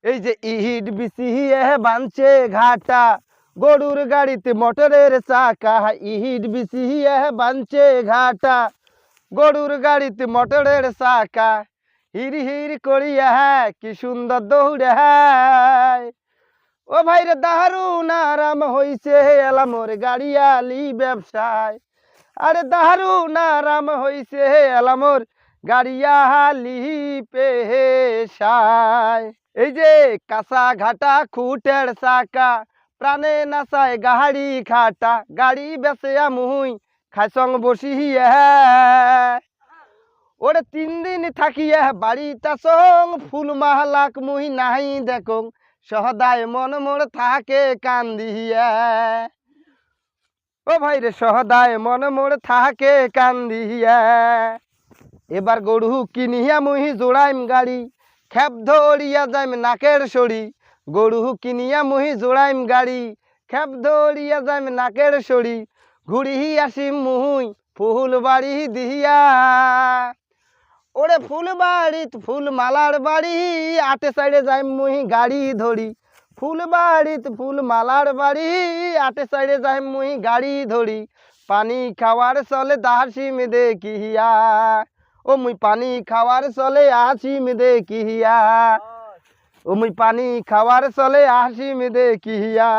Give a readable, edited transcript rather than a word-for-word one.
এই যে ইট বিছিয়ে বানছে ঘাটা, গরুর গাড়িতে মোটরের চাকা। ইট বিছিয়ে বানছে ঘাটা, গরুর গাড়িতে মোটরের চাকা। হির হির করিয়া কি সুন্দর দৌড়ে। ও ভাই রে দারুন আরাম হইছে এলামোর গাড়িয়ালি ব্যবসায়। আরে দারুন আরাম হইছে এলামোর গাড়িয়ালি পেশায়। এই যে কাঁচা ঘাটা খুঁটের চাকা, প্রাণে নাচায় গাড়ি খাটা। গাড়ি বেচে মুই খাইসং বসিয়ে। ওরে 3 দিন থাকিয়া বাড়িতে সং, ফুল মালাক মুই নাই দেখং। সহদায় মন মোর থাকে কান্দিয়া। ও ভাই রে সহদায় মন মোর থাকে কান্দিয়া। এবার গরু কিনিয়া মুই জোড়াইম গাড়ি, খেপ ধরিয়া যাইম নাকের সরি। গরু কিনিয়া মুই জোড়াইম গাড়ি, খেপ ধরিয়া যাইম নাকের সরি। ঘুরি আসিম মুই ফুল বাড়ি দিয়া। ওরে ফুল বাড়িত ফুল মালার বাড়ি, আটে সাইডে যাইম মুই গাড়ি ধরি। ফুল বাড়িত ফুল মালার বাড়ি, আটে সাইডে যাইম মুই গাড়ি ধরি। পানি খাওয়ার চলে দাসিম দেখিয়া। ও মুই পানি খাওয়ার চলে আসিম দেখিয়া। ও মুই পানি খাওয়ার চলে আসিম দেখিয়া।